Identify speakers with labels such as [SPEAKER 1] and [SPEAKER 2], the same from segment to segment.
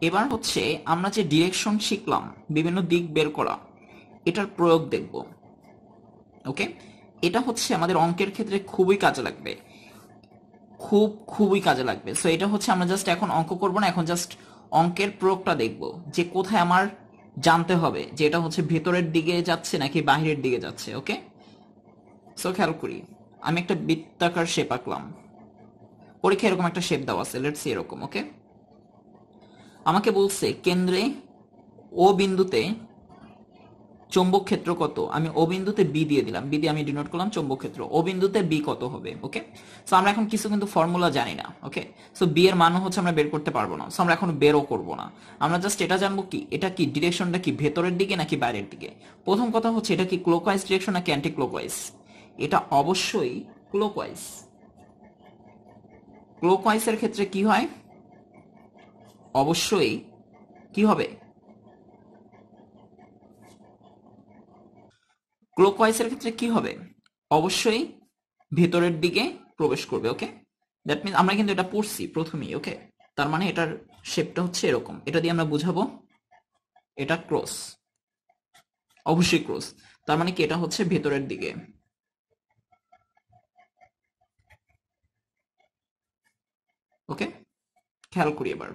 [SPEAKER 1] এবার হচ্ছে আমরা যে ডিরেকশন শিখলাম, বিভিন্ন দিক বের করা, এটার প্রয়োগ দেখব। ওকে, এটা হচ্ছে আমাদের অঙ্কের ক্ষেত্রে খুবই কাজে লাগবে, খুবই কাজে লাগবে। সো এটা হচ্ছে আমরা জাস্ট এখন অঙ্ক করব না, এখন জাস্ট অঙ্কের প্রয়োগটা দেখব যে কোথায় আমার জানতে হবে যে এটা হচ্ছে ভেতরের দিকে যাচ্ছে নাকি বাহিরের দিকে যাচ্ছে। ওকে, সো খেয়াল করি, আমি একটা বৃত্তাকার শেপ আঁকলাম। পরীক্ষা এরকম একটা শেপ দেওয়া আছে, লেটস সি এরকম। ওকে, আমাকে বলছে কেন্দ্রে ও বিন্দুতে চৌম্বক ক্ষেত্র কত। আমি ও বিন্দুতে বি দিয়ে দিলাম, বি দিয়ে আমি ডিনোট করলাম চৌম্বক ক্ষেত্র। ও বিন্দুতে বি কত হবে। ওকে, সো আমরা এখন কিছু কিন্তু ফর্মুলা জানি না। ওকে, সো বি এর মানও হচ্ছে আমরা বের করতে পারবো না, সো আমরা এখন বেরও করব না। আমরা জাস্ট এটা জানবো কি এটা কি ডিরেকশনটা কি ভেতরের দিকে নাকি বাইরের দিকে। প্রথম কথা হচ্ছে এটা কি ক্লকওয়াইজ ডিরেকশন নাকি অ্যান্টি ক্লকওয়াইজ। এটা অবশ্যই ক্লকওয়াইজ। ক্লকওয়াইজের ক্ষেত্রে কি হয়, অবশ্যই কি হবে, ক্লকওয়াইজের ক্ষেত্রে কি হবে, অবশ্যই ভেতরের দিকে প্রবেশ করবে। ওকে, দ্যাট মিনস আমরা কিন্তু এটা পড়ছি প্রথমেই। ওকে, তার মানে এটার শেপটা হচ্ছে এরকম, এটা দিয়ে আমরা বুঝাবো এটা ক্রস, অবশ্যই ক্রস। তার মানে কি এটা হচ্ছে ভেতরের দিকে। ওকে, খেয়াল করি এবার,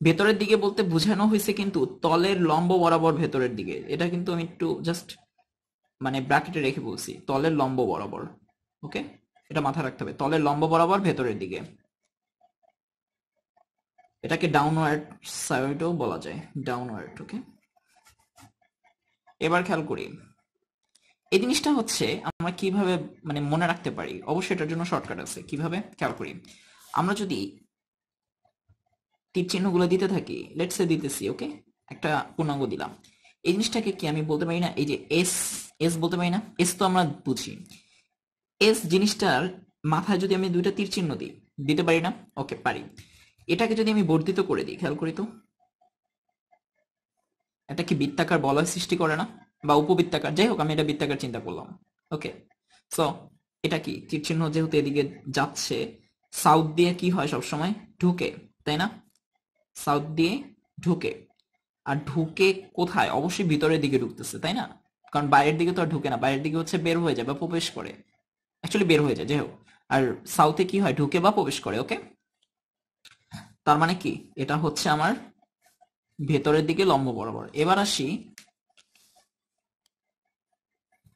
[SPEAKER 1] ভেতরের দিকে বলতে বোঝানো হয়েছে কিন্তু তলের লম্ব বরাবর ভেতরের দিকে। এটা কিন্তু আমি একটু জাস্ট মানে ব্র্যাকেটে রেখে বলছি, তলের লম্ব বরাবর। ওকে, এটা মাথায় রাখতে হবে, তলের লম্ব বরাবর ভেতরের দিকে। এটাকে ডাউনওয়ার্ড সাইডও বলা যায়, ডাউনওয়ার্ড। ওকে, এবার খেয়াল করি এই জিনিসটা হচ্ছে আমরা কিভাবে মানে মনে রাখতে পারি। অবশ্যই এটার জন্য শর্টকাট আছে, কিভাবে খেয়াল করি। আমরা যদি তীর চিহ্নগুলো দিতে থাকি, লেটস সে দিতেছি। ওকে, একটা পূর্ণাঙ্গ দিলাম, এই জিনিসটাকে কি আমি বলতে পারি না, এই যে এস, এস বলতে পারি না। এস তো আমরা বুঝি, এস জিনিসটার মাথায় যদি আমি দুইটা তীর চিহ্ন দিই, দিতে পারি না। ওকে, পারি। এটাকে যদি আমি বর্ধিত করে দিই, খেয়াল করি তো, এটা কি বৃত্তাকার বলয় সৃষ্টি করে না, বা উপবৃত্তাকার, যাই হোক আমি এটা বৃত্তাকার চিন্তা করলাম। ওকে, সো এটা কি তীর চিহ্ন যেহেতু এদিকে যাচ্ছে, সাউথ দিয়ে কি হয় সবসময়, ঢুকে, তাই না, সাউথ দিয়ে ঢুকে। আর ঢুকে কোথায়, অবশ্যই ভিতরের দিকে ঢুকতেছে, তাই না, কারণ বাইরের দিকে তো আর ঢুকে না, বাইরের দিকে হচ্ছে বের হয়ে যায় বা প্রবেশ করে, অ্যাকচুয়ালি বের হয়ে যায়, যাই হোক। আর সাউথে কি হয়, ঢুকে বা প্রবেশ করে। ওকে, তার মানে কি এটা হচ্ছে আমার ভেতরের দিকে লম্ব বরাবর। এবার আসি,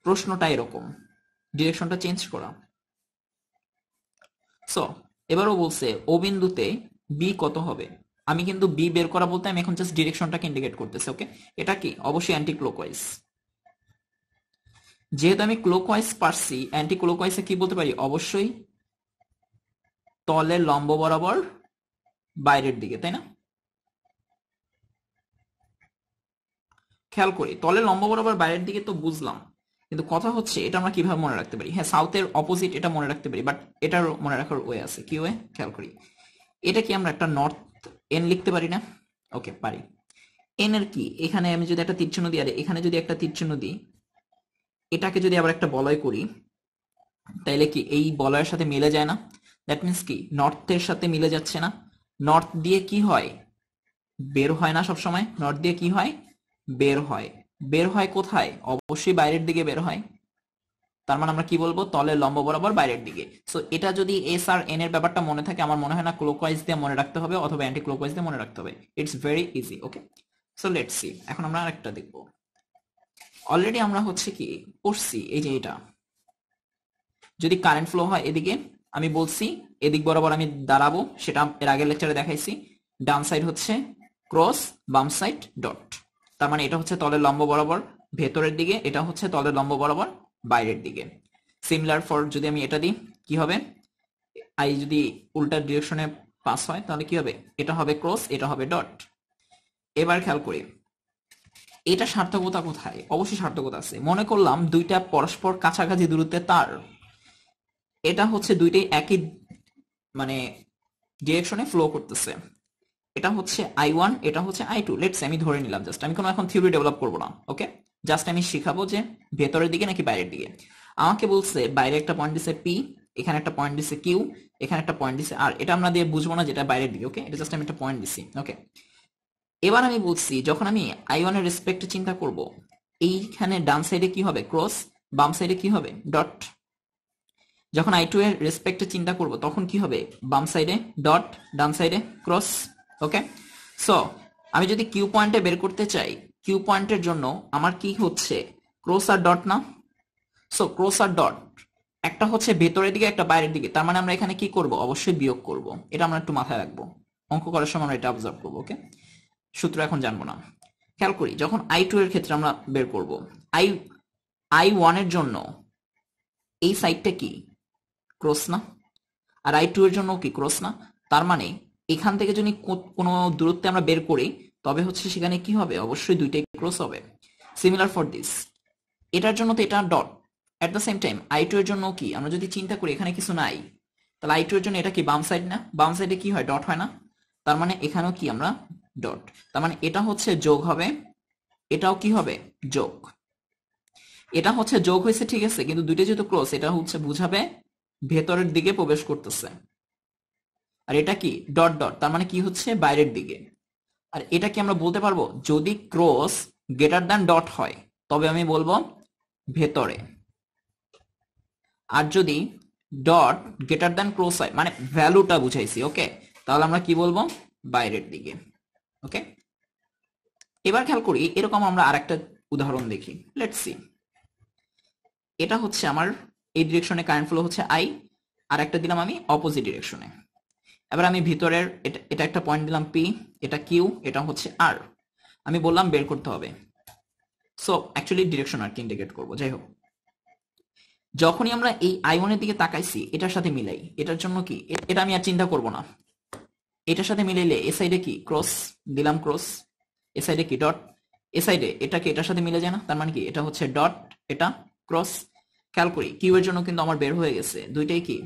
[SPEAKER 1] প্রশ্নটা এরকম, ডিরেকশনটা চেঞ্জ করা। সো এবারও বলছে ও বিন্দুতে বি কত হবে। আমি কিন্তু বি বের করা বলতে আমি এখন জাস্ট ডিরেকশনটাকে ইন্ডিকেট করতেছি। ওকে, এটা কি অবশ্যই অ্যান্টি ক্লকওয়াইজ। যেহেতু আমি ক্লকওয়াইজ পারছি, অ্যান্টি ক্লকওয়াইজে কি বলতে পারি, অবশ্যই তলের লম্ব বরাবর বাইরের দিকে, তাই না। খেয়াল করি তলের লম্ব বরাবর বাইরের দিকে তো বুঝলাম, কিন্তু কথা হচ্ছে এটা আমরা কিভাবে মনে রাখতে পারি। হ্যাঁ, সাউথের অপোজিট এটা মনে রাখতে পারি, বাট এটার মনে রাখার ওয়ে আছে। কি ওয়ে, খেয়াল করি, এটা কি আমরা একটা নর্থ এন লিখতে পারি না। ওকে, পারি। এন এর কি, এখানে আমি যদি একটা তীরচিহ্ন দিই আর এখানে যদি একটা তীরচিহ্ন দিই, এটাকে যদি আবার একটা বলয় করি, তাইলে কি এই বলয়ের সাথে মিলে যায় না। দ্যাট মিনস কি নর্থের সাথে মিলে যাচ্ছে না। নর্থ দিয়ে কি হয়, বের হয় না সবসময়, নর্থ দিয়ে কি হয়, বের হয়। বের হয় কোথায়, অবশ্যই বাইরের দিকে বের হয়। তার মানে আমরা কি বলবো, তলের লম্ব বরাবর বাইরের দিকে। সো এটা যদি এস আর এন এর ব্যাপারটা মনে থাকে, আমার মনে হয় না ক্লকওয়াইজ দিয়ে মনে রাখতে হবে অথবা অ্যান্টি ক্লকওয়াইজ দিয়ে মনে রাখতে হবে। It's very easy. Okay, so let's see, এখন আমরা আরেকটা দেখবো। অলরেডি আমরা হচ্ছে কি পড়ছি, এই যে এটা যদি কারেন্ট ফ্লো হয় এদিকে, আমি বলছি এদিক বরাবর আমি দাঁড়াবো, সেটা এর আগের লেকচারে দেখাইছি। ডান সাইড হচ্ছে ক্রস, বাম সাইড ডট। তার মানে এটা হচ্ছে তলের লম্ব বরাবর ভেতরের দিকে, এটা হচ্ছে তলের লম্ব বরাবর বাইরের দিকে। সিমিলার ফর যদি আমি এটা দিই, কি হবে, আই যদি উল্টা ডিরেকশনে পাস হয় তাহলে কি হবে, এটা হবে ক্রস, এটা হবে ডট। এবার খেয়াল করি এটা সার্থকতা কোথায়, অবশ্যই সার্থকতা আছে। মনে করলাম দুইটা পরস্পর কাছাকাছি দূরত্বে তার, এটা হচ্ছে দুইটাই একই মানে ডিরেকশনে ফ্লো করতেছে। এটা হচ্ছে I1, এটা হচ্ছে I2। লেটস আমি ধরে নিলাম, জাস্ট আমি কোনো এখন থিওরি ডেভেলপ করবো না। ওকে, জাস্ট আমি শিখাবো যে ভেতরের দিকে নাকি বাইরের দিকে। আমাকে বলছে বাইরে একটা পয়েন্ট দিছে P, এখানে একটা পয়েন্ট দিছে কিউ, এখানে একটা পয়েন্ট দিছে আর, এটা আমরা দিয়ে বুঝবো না যেটা বাইরের দিকে। ওকে, এটা জাস্ট আমি একটা পয়েন্ট দিছি। ওকে, এবার আমি বলছি যখন আমি আই ওয়ান এর রেসপেক্টে চিন্তা করব, এইখানে ডান সাইডে কি হবে ক্রস, বাম সাইডে কি হবে ডট। যখন আই টু এর রেসপেক্টে চিন্তা করব তখন কি হবে, বাম সাইডে ডট, ডান সাইডে ক্রস। ওকে, সো আমি যদি কিউ পয়েন্টে বের করতে চাই, কিউ পয়েন্টের জন্য আমার কি হচ্ছে ক্রস আর ডট না। সো ক্রস আর ডট, একটা হচ্ছে ভেতরের দিকে একটা বাইরের দিকে, তার মানে আমরা এখানে কি করব, অবশ্যই বিয়োগ করব। এটা আমরা একটু মাথায় রাখবো, অঙ্ক করার সময় আমরা এটা অবজার্ভ করবো। ওকে, সূত্র এখন জানবো না। খেয়াল করি যখন আই টু এর ক্ষেত্রে আমরা বের করব, আই আই ওয়ান এর জন্য এই সাইডটা কি ক্রস না, আর আই টু এর জন্য কি ক্রস না। তার মানে এখান থেকে যদি কোনো দূরত্বে আমরা বের করি তবে হচ্ছে সেখানে কি হবে, অবশ্যই দুইটাই ক্রস হবে। সিমিলার ফর দিস, এটার জন্য তো এটা dot. At the same time I two এর জন্য কি, আমরা যদি চিন্তা করি এখানে কিছু নাই, তাহলে আই টু এর জন্য এটা কি বাম সাইড না, বাম সাইডে কি হয় ডট হয় না, তার মানে এখানেও কি আমরা ডট। তার মানে এটা হচ্ছে যোগ হবে, এটাও কি হবে যোগ। এটা হচ্ছে যোগ হয়েছে ঠিক আছে, কিন্তু দুইটা যেহেতু ক্রস, এটা হচ্ছে বুঝাবে ভেতরের দিকে প্রবেশ করতেছে। আর এটা কি ডট ডট, তার মানে কি হচ্ছে বাইরের দিকে। আর এটা কি আমরা বলতে পারবো, যদি ক্রস গ্রেটার দ্যান ডট হয় তবে আমি বলবো ভেতরে, আর যদি ডট গ্রেটার দ্যান ক্রস হয় মানে ভ্যালুটা বুঝাইছি। ওকে, তাহলে আমরা কি বলবো, বাইরের দিকে। ওকে, এবার খেয়াল করি এরকম আমরা আরেকটা উদাহরণ দেখি। লেটস সি, এটা হচ্ছে আমার এই ডিরেকশনে কারেন্ট ফ্লো হচ্ছে আই, আর একটা দিলাম আমি অপোজিট ডিরেকশনে। এবার আমি ভিতরের এটা একটা পয়েন্ট দিলাম পি, এটা কিউ, এটা হচ্ছে আর। আমি বললাম বের করতে হবে। সো অ্যাকচুয়ালি ডিরেকশন আর কি ইন্ডিকেট করবো, যাই হোক যখনই আমরা এই আই ওয়ানের দিকে তাকাইছি এটার সাথে মিলাই, এটার জন্য কি এটা আমি আর চিন্তা করব না, এটার সাথে মিলাইলে এ সাইডে কি ক্রস দিলাম ক্রস, এ সাইডে কি ডট, এ সাইডে এটা কি এটার সাথে মিলে যায় না, তার মানে কি এটা হচ্ছে ডট, এটা ক্রস। খেয়াল করি কিউ এর জন্য কিন্তু আমার বের হয়ে গেছে দুইটাই কি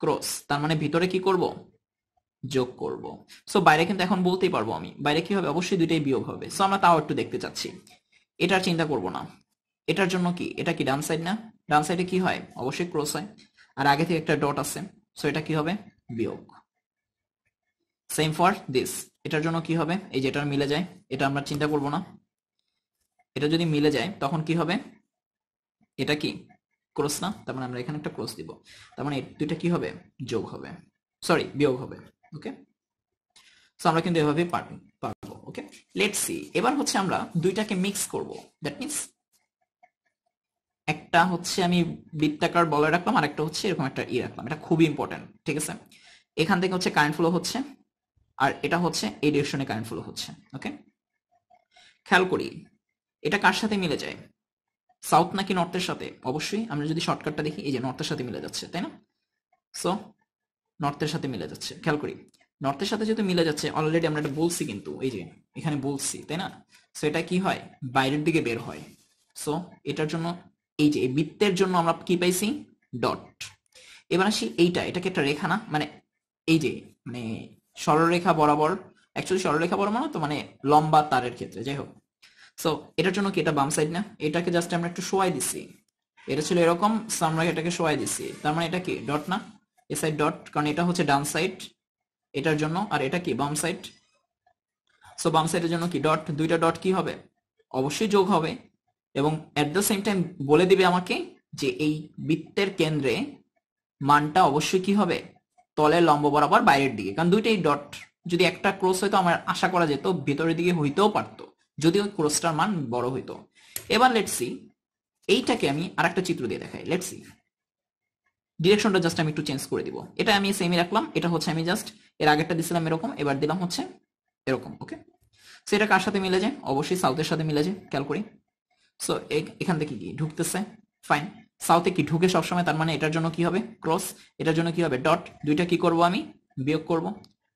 [SPEAKER 1] ক্রস, তার মানে ভিতরে কি করব, যোগ করব। সো বাইরে কিন্তু এখন বলতেই পারবো আমি বাইরে কি হবে, অবশ্যই দুইটাই বিয়োগ হবে। সো আমরা তাও একটু দেখতে চাচ্ছি, এটার চিন্তা করব না। এটার জন্য কি এটা কি ডান সাইড না, ডান সাইডে কি হয় অবশ্যই ক্রস হয়, আর আগে থেকে একটা ডট আছে, সো এটা কি হবে বিয়োগ। সেম ফর দিস, এটার জন্য কি হবে, এই যে এটা মিলে যায়, এটা আমরা চিন্তা করব না। এটা যদি মিলে যায় তখন কি হবে, এটা কি ক্রস না, তার মানে আমরা এখানে একটা ক্রস দিব, তার মানে দুইটা কি হবে যোগ হবে, সরি বিয়োগ হবে। ওকে, সো আমরা কিন্তু এভাবে পারবো। ওকে, লেটস সি, এবার হচ্ছে আমরা দুইটাকে মিক্স করব। দ্যাট মিন্স একটা হচ্ছে আমি বৃত্তাকার বলে রাখলাম, আর একটা হচ্ছে এরকম একটা রাখলাম। এটা খুবই ইম্পর্টেন্ট, ঠিক আছে। এখান থেকে হচ্ছে কারেন্ট ফ্লো হচ্ছে, আর এটা হচ্ছে এই ডিরেকশনে কারেন্ট ফ্লো হচ্ছে। ওকে, খেয়াল করি এটা কার সাথে মিলে যায়, সাউথ নাকি নর্থের সাথে। অবশ্যই আমরা যদি শর্টকাটটা দেখি, এই যে নর্থের সাথে মিলে যাচ্ছে, তাই না। সো নর্থের সাথে মিলে যাচ্ছে, খেয়াল করি নর্থের সাথে যেহেতু মিলে যাচ্ছে, অলরেডি আমরা এটা বলছি কিন্তু এই যে এখানে বলছি, তাই না। সো এটা কি হয় বাইরের দিকে বের হয়। সো এটার জন্য এই যে এই বৃত্তের জন্য আমরা কি পাইছি ডট। এবার আসি এইটা, এটাকে একটা রেখা না, মানে এই যে মানে সরলরেখা বরাবর, অ্যাকচুয়ালি সরলরেখা বরাবর না তো, মানে লম্বা তারের ক্ষেত্রে, যাই হোক। সো এটার জন্য কি এটা বাম সাইড না, এটাকে জাস্ট আমরা একটু শোয়াই দিছি, এটা ছিল এরকম, সো আমরা এটাকে শোয়াই দিছি, তার মানে এটা কি ডট না, এ সাইড ডট, কারণ এটা হচ্ছে ডান সাইড এটার জন্য, আর এটা কি বাম সাইড। সো বাম সাইডের জন্য কি ডট, দুইটা ডট কি হবে অবশ্যই যোগ হবে, এবং এট দ্য সেম টাইম বলে দিবে আমাকে যে এই বৃত্তের কেন্দ্রে মানটা অবশ্যই কি হবে তলের লম্ব বরাবর বাইরের দিকে, কারণ দুইটাই ডট। যদি একটা ক্রস হইতো আমার আশা করা যেত ভিতরের দিকে হইতেও পারতো, যদি ওই ক্রসটার মান বড় হইতো। এবার লেটস সি, এইটাকে আমি আরেকটা চিত্র দিয়ে দেখাই। লেটস সি, ডিরেকশনটা জাস্ট আমি একটু চেঞ্জ করে দিব, এটা আমি সেমই রাখলাম, এটা হচ্ছে আমি জাস্ট এর আগেরটা দিছিলাম এরকম, এবার দিলাম হচ্ছে এরকম। ওকে, সো এটা কার সাথে মিলে যায়, অবশ্যই সাউথের সাথে মিলে যায়। খেয়াল করি, সো এখান থেকে কি ঢুকতেছে, ফাইন, সাউথে কি ঢুকে সবসময়, তার মানে এটার জন্য কি হবে ক্রস, এটার জন্য কি হবে ডট, দুইটা কি করব আমি বিয়োগ করব।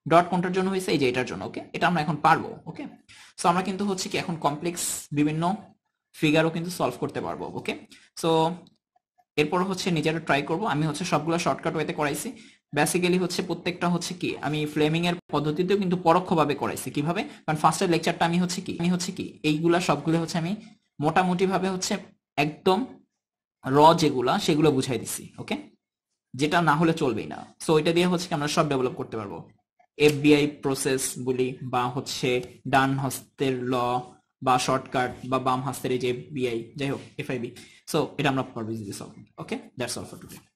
[SPEAKER 1] ডট কোনটার জন্য হয়েছে, এই যে এটার জন্য। ওকে, এটা আমরা এখন পারবো। ওকে, সো আমরা কিন্তু হচ্ছে কি এখন কমপ্লেক্স বিভিন্ন ফিগারও কিন্তু সলভ করতে পারবো। ওকে, সো এরপর হচ্ছে নিজেরা ট্রাই করব। আমি হচ্ছে সবগুলো শর্টকাট ওয়েতে করাইছি, বেসিক্যালি হচ্ছে প্রত্যেকটা হচ্ছে কি আমি ফ্লেমিং এর পদ্ধতিতেও কিন্তু পরোক্ষভাবে করাইছি। কিভাবে, কারণ ফার্স্টের লেকচারটা আমি হচ্ছে কি এইগুলা সবগুলো হচ্ছে আমি মোটামুটি ভাবে হচ্ছে একদম র যেগুলা সেগুলো বুঝাই দিছি। ওকে, যেটা না হলে চলবেই না। সো এটা দিয়ে হচ্ছে কি আমরা সব ডেভেলপ করতে পারবো, এফবিআই প্রসেস বলি, বা হচ্ছে ডান হস্তের ল, বা শর্টকাট, বা বাম হস্তের এই যে এফবিআই, যাই হোক এফআইবি। সো এটা আমরা পারবো easily solve. Okay, that's all for today.